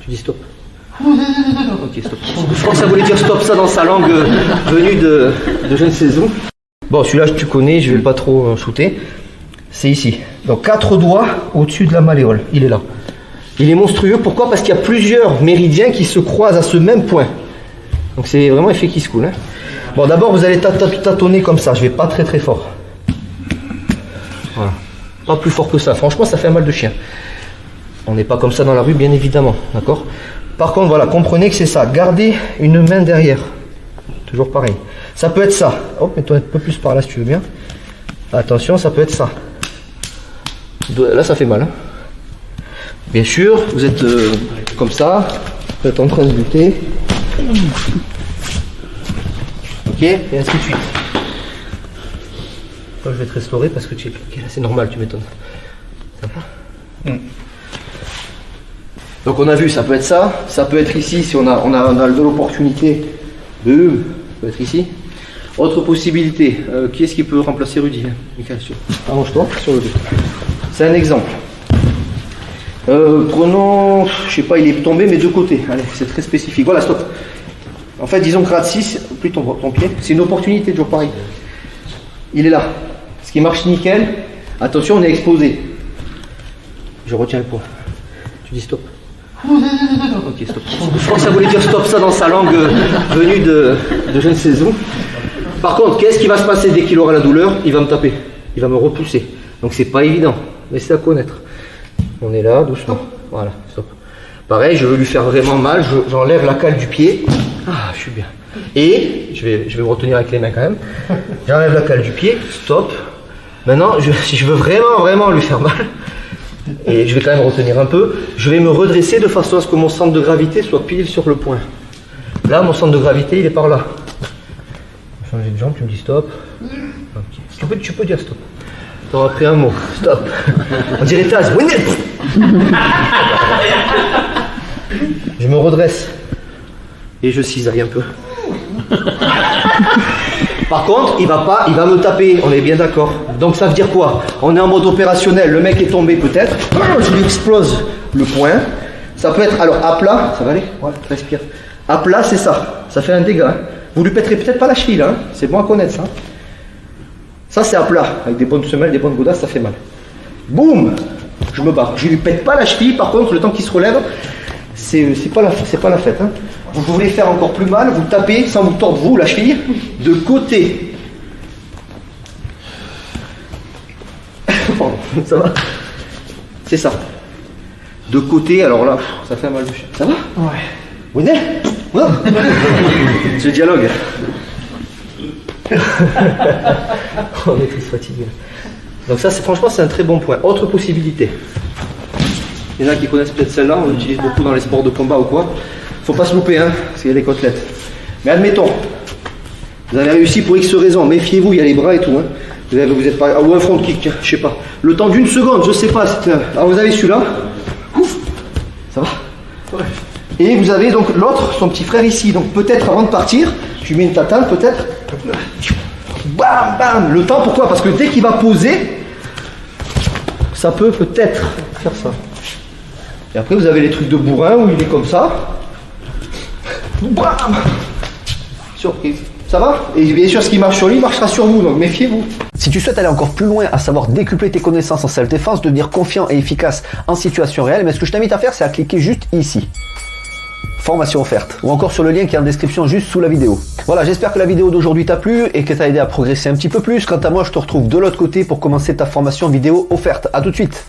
Tu dis stop. Ok, stop. Je crois que ça voulait dire stop, ça dans sa langue venue de je ne sais où. Bon, celui-là, tu connais, je vais pas trop shooter. C'est ici. Donc 4 doigts au-dessus de la malléole. Il est là. Il est monstrueux. Pourquoi? Parce qu'il y a plusieurs méridiens qui se croisent à ce même point. Donc c'est vraiment effet qui se coule. Hein. Bon, d'abord, vous allez tâtonner comme ça. Je vais pas très très fort. Voilà. Pas plus fort que ça. Franchement, ça fait un mal de chien. On n'est pas comme ça dans la rue, bien évidemment. D'accord? Par contre, voilà, comprenez que c'est ça. Gardez une main derrière. Toujours pareil. Ça peut être ça. Hop, mets-toi un peu plus par là si tu veux bien. Attention, ça peut être ça. Là, ça fait mal. Hein. Bien sûr, vous êtes comme ça. Vous êtes en train de lutter. Ok, et ainsi de suite. Moi, je vais te restaurer parce que tu es piqué. Là, c'est normal, tu m'étonnes. Ça va? Donc, on a vu, ça peut être ça. Ça peut être ici si on a de l'opportunité. Ça peut être ici. Autre possibilité, qui est-ce qui peut remplacer Rudy? Michael, allonge-toi sur le dos. C'est un exemple. Prenons, je sais pas, il est tombé, mais de côté. Allez, c'est très spécifique. Voilà, stop. En fait, disons grade 6, plus ton pied. C'est une opportunité, toujours pareil. Il est là. Ce qui marche nickel. Attention, on est exposé. Je retiens le poids. Tu dis stop. Ok, stop. Je crois que ça voulait dire stop, ça dans sa langue venue de je ne sais où. Par contre, qu'est-ce qui va se passer dès qu'il aura la douleur? Il va me taper, il va me repousser. Donc c'est pas évident, mais c'est à connaître. On est là, doucement. Voilà, stop. Pareil, je veux lui faire vraiment mal, j'enlève la cale du pied. Ah, je suis bien. Et je vais me retenir avec les mains quand même. J'enlève la cale du pied, stop. Maintenant, si je veux vraiment lui faire mal, et je vais quand même retenir un peu, je vais me redresser de façon à ce que mon centre de gravité soit pile sur le point. Là, mon centre de gravité, il est par là. Changer de jambe, tu me dis stop. Okay. Tu peux dire stop. Tu auras pris un mot. Stop. On dirait Taz. Je me redresse. Et je cisaille un peu. Par contre, il va me taper. On est bien d'accord. Donc ça veut dire quoi? On est en mode opérationnel. Le mec est tombé peut-être. Je lui explose le poing. Ça peut être, alors à plat, ça va aller? Ouais, respire. À plat, c'est ça. Ça fait un dégât. Vous lui pèterez peut-être pas la cheville, hein. C'est bon à connaître ça. Ça c'est à plat, avec des bonnes semelles, des bonnes godasses, ça fait mal. Boum, je me barre. Je lui pète pas la cheville, par contre, le temps qu'il se relève, c'est pas la fête. Hein. Vous voulez faire encore plus mal, vous tapez sans vous tordre vous la cheville de côté. Pardon, ça va? C'est ça. De côté, alors là, ça fait un mal de chien. Ça va? Ouais. Vous venez? Oh. Ce dialogue. On est tous fatigués. Donc ça, franchement, c'est un très bon point. Autre possibilité. Il y en a qui connaissent peut-être celle-là, on l'utilise beaucoup dans les sports de combat ou quoi. Faut pas se louper, hein, parce qu'il y a les côtelettes. Mais admettons, vous avez réussi pour X raison, méfiez-vous, il y a les bras et tout. Hein. Vous êtes pas, ou un front kick, je sais pas. Le temps d'une seconde, je sais pas. Alors vous avez celui-là. Ça va? Ouais. Et vous avez donc l'autre, son petit frère ici. Donc peut-être avant de partir, tu mets une tatane peut-être. Bam, bam. Le temps, pourquoi? Parce que dès qu'il va poser, ça peut peut-être faire ça. Et après vous avez les trucs de bourrin où il est comme ça. Bam. Surprise. Ça va? Et bien sûr, ce qui marche sur lui marchera sur vous, donc méfiez-vous. Si tu souhaites aller encore plus loin, à savoir décupler tes connaissances en self-défense, devenir confiant et efficace en situation réelle, mais ce que je t'invite à faire, c'est à cliquer juste ici. Formation offerte, ou encore sur le lien qui est en description juste sous la vidéo. Voilà, j'espère que la vidéo d'aujourd'hui t'a plu et que t'a aidé à progresser un petit peu plus. Quant à moi, je te retrouve de l'autre côté pour commencer ta formation vidéo offerte. À tout de suite.